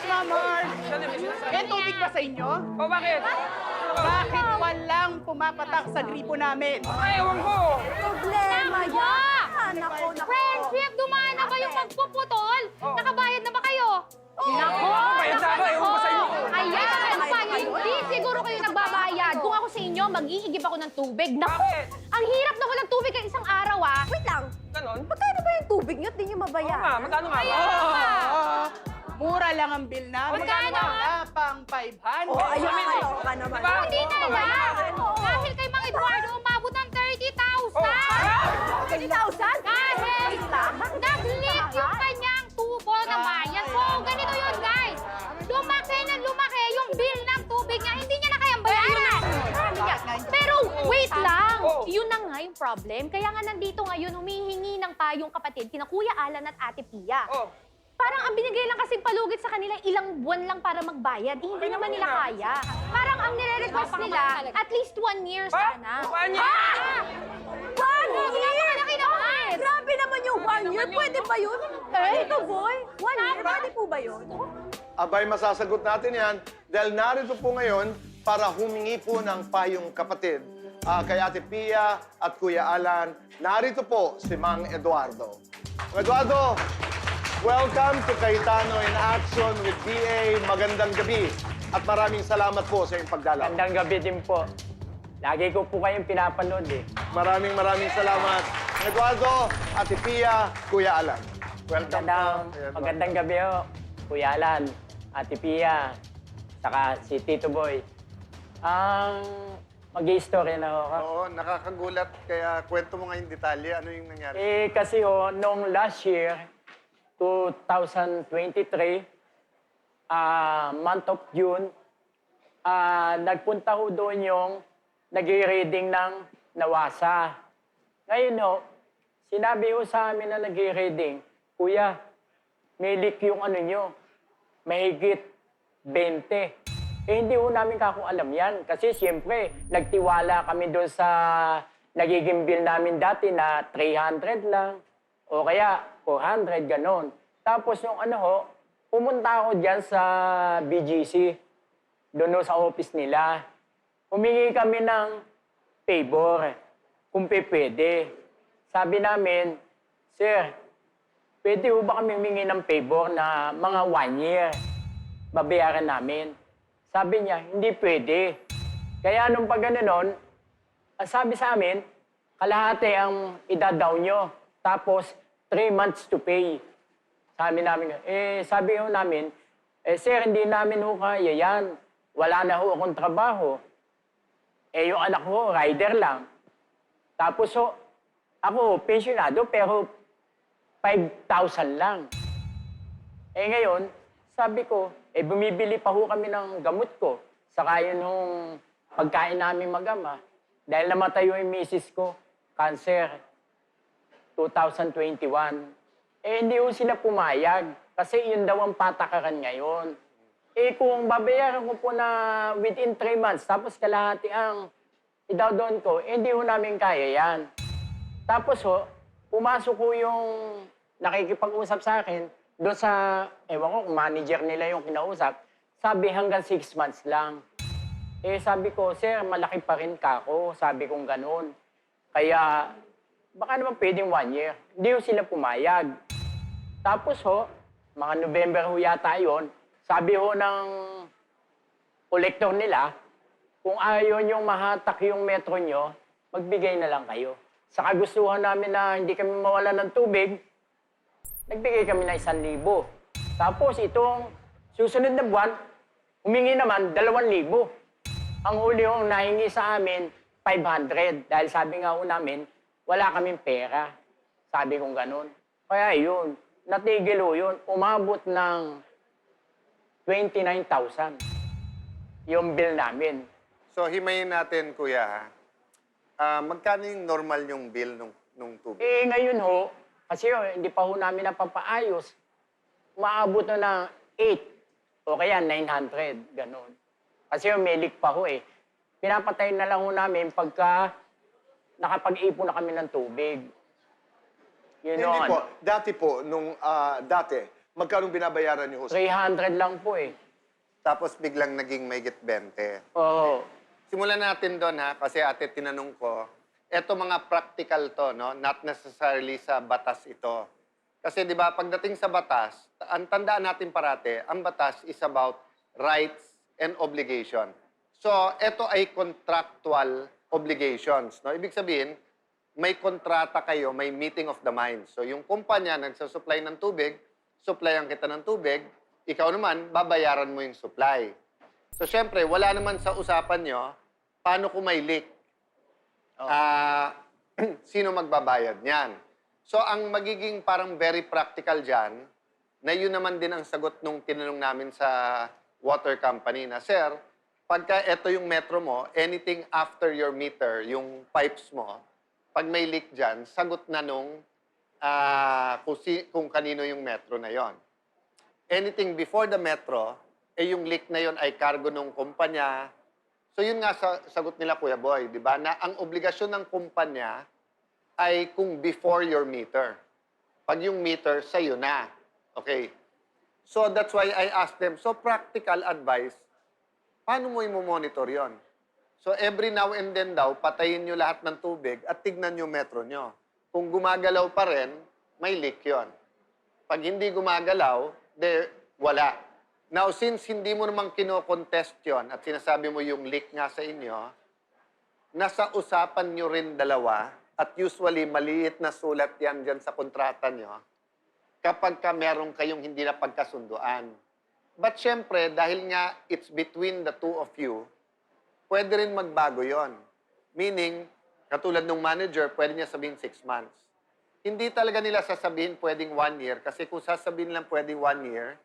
Mamar! May tubig ba sa inyo? O bakit? Bakit walang pumapatak sa gripo namin? Ay, ewan ko. Problema yan! Nako, nako. Friendship, dumaan na ba yung pagpuputol? Nakabayad na ba kayo? Nako! Bayad na ako, ewan ko sa inyo. Ayan, pa, hindi siguro kayo nagbabayad. Kung ako sa inyo, mag-iigib ako ng tubig. Nako! Bakit? Ang hirap na walang tubig ang isang araw, ah. Wait lang. Ganon? Magkano ba yung tubig niyo at di niyo Oo nga, mabayaran? magkano nga ba? Mura lang ang bill namin. Magkano? Wala pang 500. Oh, ayun, kaloka naman. Diba? Hindi na lang. Dahil kay Mang Eduardo, umabot ng 30,000. 30,000? Dahil nag-leak yung kanyang tubo ng bayan. So, ganito yun, guys. Lumaki na lumaki yung bill ng tubig niya. Hindi niya na kayang bayaran. Pero wait lang. Yun na nga yung problem. Kaya nga nandito ngayon, humihingi ng payong kapatid, kina Kuya Alan at Ate Pia. Oh. Parang ang binigay lang kasing palugit sa kanila, ilang buwan lang para magbayad. Eh, hindi naman nila kaya. Parang ang nire-request nila, at least 1 year sana. Paano niya? 1 year? Napakalaki naman! Grabe naman yung 1 year. Pwede ba yun? Eh, ito, boy. 1 year, pwede po ba yun? Abay, masasagot natin yan dahil narito po ngayon para humingi po ng payong kapatid kay Ate Pia at Kuya Alan. Narito po si Mang Eduardo. Mang Eduardo, welcome to Cayetano in Action with DA. Magandang gabi at maraming salamat po sa iyong pagdalaw. Magandang gabi din po. Lagi ko po kayong pinapanood eh. Maraming salamat. Mang Eduardo, Ate Pia, Kuya Alan. Welcome po. Magandang gabi ho. Kuya Alan, Ate Pia, saka si Tito Boy. Ang mag-i-story na ho. Oo, nakakagulat. Kaya kwento mo ngayon detalye. Ano yung nangyari? Eh kasi ho, noong last year, 2023, month of June, nagpunta ho doon yung nag-reading ng Nawasa. Ngayon ho, sinabi ho sa amin na nag-reading, Kuya, may leak yung ano nyo, mahigit 20. Eh hindi ho namin kako alam yan. Kasi siyempre, nagtiwala kami doon sa nagiging bill namin dati na 300 lang. O kaya 400, ganon. Tapos nung ano ho, pumunta ako dyan sa BGC, doon ho sa office nila. Humingi kami ng favor, kung pwede. Sabi namin, Sir, pwede ho ba kami humingi ng favor na mga 1 year? Babayaran namin. Sabi niya, hindi pwede. Kaya nung pag gano'n, ang sabi sa amin, kalahati ang idadaw nyo. Tapos, 3 months to pay. Sabi namin, sabi ho namin, sir, hindi namin ho kaya yan. Wala na ho akong trabaho. Yung anak ko, rider lang. Tapos ho, ako, pensionado, pero 5,000 lang. Ngayon, sabi ko, bumibili pa ho kami ng gamot ko. Saka yun nung pagkain namin mag-ama. Dahil namatay yung misis ko, cancer, 2021. Hindi ho sila pumayag. Kasi yun daw ang patakaran ngayon. Kung babayaran ko po na within 3 months, tapos kalahati ang idawdon ko, hindi ho namin kaya yan. Tapos ho, pumasok ho yung nakikipag-usap sa akin, doon sa, ewan ko, manager nila yung kinausap, sabi hanggang 6 months lang. Sabi ko, sir, malaki pa rin kako. Sabi kong ganun. Kaya, baka naman pwedeng 1 year. Hindi ho sila pumayag. Tapos ho, mga November ho yata yun, sabi ho ng kolektor nila, kung ayaw niyong mahatak yung metro nyo, magbigay na lang kayo. Sa kagustuhan namin na hindi kami mawala ng tubig, nagbigay kami na 1,000. Tapos itong susunod na buwan, humingi naman 2,000. Ang huli yung nahingi sa amin, 500. Dahil sabi nga ho namin, wala kaming pera. Sabi kong ganun. Kaya yun, natigil ho yun. Umabot ng 29,000 yung bill namin. So, himayin natin, Kuya. Magkano yung normal yung bill nung tubig? Ngayon ho, kasi hindi pa ho namin napapaayos, maabot na ng 8 o kaya 900, ganun. Kasi may leak pa ho eh. Pinapatay na lang ho namin pagka nakapag-ipon na kami ng tubig. Hindi po. Dati po, dati, Magkano binabayaran niyo ho? 300 lang po eh. Tapos biglang naging mahigit 20. Oo. Simulan natin doon ha, kasi ate tinanong ko, eto mga practical to, no? Not necessarily sa batas ito. Kasi di ba, pagdating sa batas, ang tandaan natin parate, ang batas is about rights and obligation. So, eto ay contractual obligations, no? Ibig sabihin, may kontrata kayo, may meeting of the minds. So, yung kumpanya nagsusupply ng tubig, supplyan kita ng tubig, ikaw naman, babayaran mo yung supply. So, syempre, wala naman sa usapan nyo, paano kung may leak? Sino magbabayad niyan? So, ang magiging parang very practical dyan, na yun naman din ang sagot nung tinanong namin sa water company na, Sir, pagka ito yung metro mo, anything after your meter, yung pipes mo, pag may leak dyan, sagot na nung kung kanino yung metro na yon. Anything before the metro, yung leak na yon ay cargo ng kumpanya. So yun nga sagot nila, Kuya Boy, di ba? Na ang obligasyon ng kumpanya ay kung before your meter. Pag yung meter, sa'yo na. Okay. So that's why I asked them, so practical advice, paano mo i-monitor yon? So every now and then daw, patayin nyo lahat ng tubig at tignan nyo metro nyo. Kung gumagalaw pa rin, may leak yon. Pag hindi gumagalaw, wala. Now, since hindi mo namang kino-contest yon at sinasabi mo yung leak nga sa inyo, nasa usapan nyo rin dalawa at usually maliit na sulat yan dyan sa kontrata nyo kapag ka meron kayong hindi na pagkasunduan. But syempre, dahil nga it's between the two of you, pwede rin magbago yon. Meaning, katulad ng manager, pwede niya sabihin 6 months. Hindi talaga nila sasabihin pwedeng 1 year kasi kung sasabihin lang pwedeng 1 year,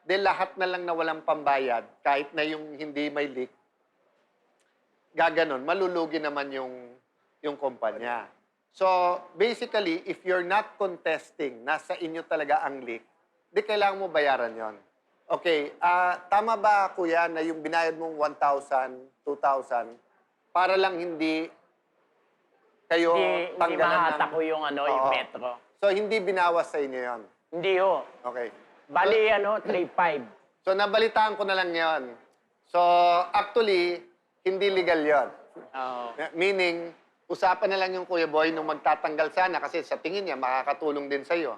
lahat na lang na walang pambayad, kahit na yung hindi may leak, gaganon, malulugi naman yung kumpanya. So, basically, if you're not contesting, nasa inyo talaga ang leak, di kailangan mo bayaran yon. Okay, tama ba, Kuya, na yung binayad mong 1,000, 2,000, para lang hindi kayo Hindi tanggalan mahata ko yung yung Oo. metro. So, hindi binawas sa inyo yon. Hindi ho. Okay. Bali 3.5. So, nabalitaan ko na lang yon. So, actually, hindi legal yon. Oo. Meaning, usapan na lang yung Kuya Boy nung magtatanggal sana kasi sa tingin niya, makakatulong din sa'yo.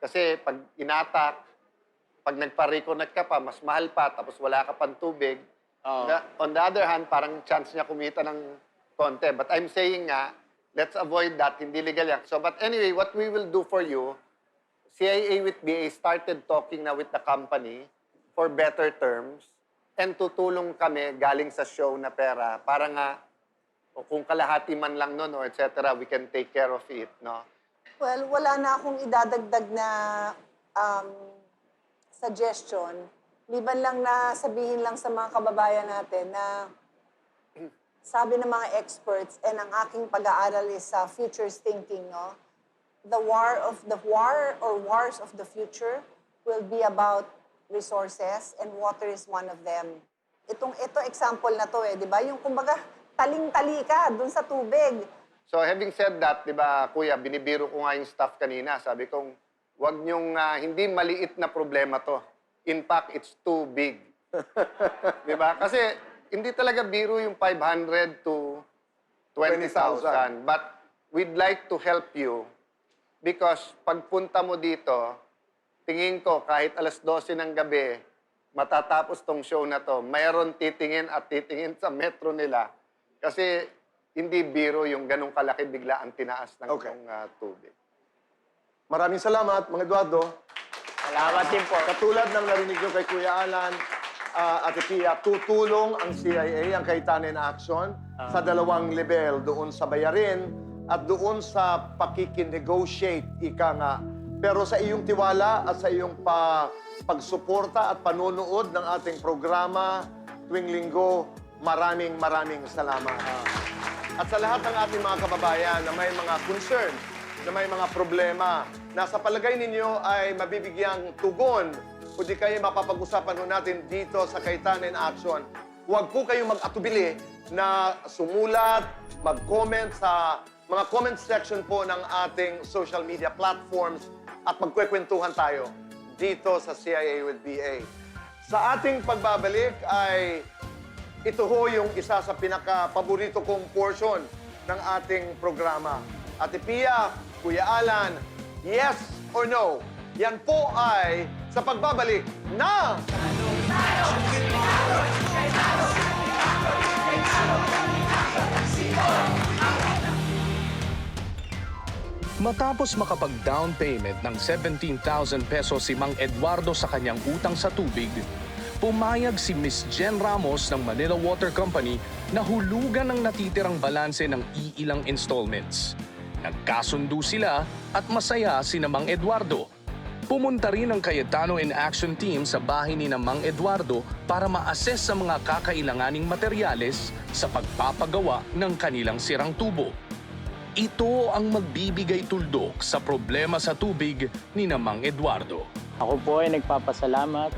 Kasi pag inatak, pag nagpa-reconnect ka pa, mas mahal pa, tapos wala ka pang tubig. Oo. On the other hand, parang chance niya kumita ng konti. But I'm saying nga, let's avoid that, hindi legal yan. So, but anyway, what we will do for you, CIA with BA started talking na with the company for better terms and tutulong kami galing sa show na pera para nga o kung kalahati man lang nun or etc., we can take care of it, no? Well, wala na akong idadagdag na suggestion. Liban lang na sabihin lang sa mga kababayan natin na sabi ng mga experts and ang aking pag-aaral is futures thinking, no? The war or wars of the future will be about resources and water is one of them. Ito example na to di ba? Yung kumbaga, taling-tali ka dun sa tubig. So having said that, di ba, Kuya, binibiro ko nga yung staff kanina. Sabi kong, wag niyong, hindi maliit na problema to. In fact, it's too big. Di ba? Kasi hindi talaga biro yung 500 to 20,000. But we'd like to help you because pagpunta mo dito, tingin ko kahit alas 12 ng gabi, matatapos tong show na to, mayroon titingin at titingin sa metro nila. Kasi hindi biro yung ganong kalaki bigla ang tinaas ng tubig. Maraming salamat, mga Eduardo. Salamat din po. Katulad ng narinig nyo kay Kuya Alan, Ate Pia, tutulong ang CIA, ang Kaitanen Action, sa dalawang level, doon sa bayarin at doon sa pakikinegotiate, ika nga. Pero sa iyong tiwala at sa iyong pagsuporta at panunood ng ating programa tuwing linggo, maraming salamat. At sa lahat ng ating mga kababayan na may mga concern, na may mga problema, na sa palagay ninyo ay mabibigyang tugon o di kayo mapapag-usapan ho natin dito sa Kaitanen Action, huwag po kayong mag-atubili na sumulat, mag-comment sa mga comment section po ng ating social media platforms at magkwekwentuhan tayo. dito sa CIA with BA. Sa ating pagbabalik ay ito ho yung isa sa pinaka-paborito kong portion ng ating programa. Ate Pia, Kuya Alan, yes or no? Yan po ay sa pagbabalik na... Matapos makapag-down payment ng 17,000 pesos si Mang Eduardo sa kanyang utang sa tubig, pumayag si Miss Jen Ramos ng Manila Water Company na hulugan ang natitirang balanse ng iilang installments. Nagkasundo sila at masaya si Mang Eduardo. Pumunta rin ang Cayetano in Action team sa bahay ni Mang Eduardo para ma-assess sa mga kakailanganing materyales sa pagpapagawa ng kanilang sirang tubo. Ito ang magbibigay tuldok sa problema sa tubig ni Mang Eduardo. Ako po ay nagpapasalamat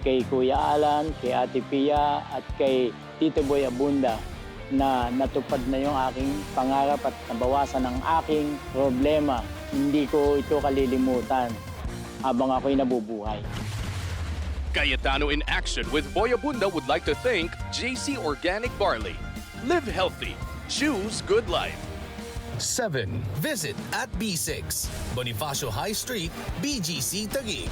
kay Kuya Alan, kay Ate Pia at kay Tito Boy Abunda na natupad na yung aking pangarap at nabawasan ang aking problema. Hindi ko ito kalilimutan habang ako'y nabubuhay. Cayetano in Action with Boy Abunda would like to thank JC Organic Barley. Live healthy. Choose good life. 7. Visit at B6, Bonifacio High Street, BGC Taguig.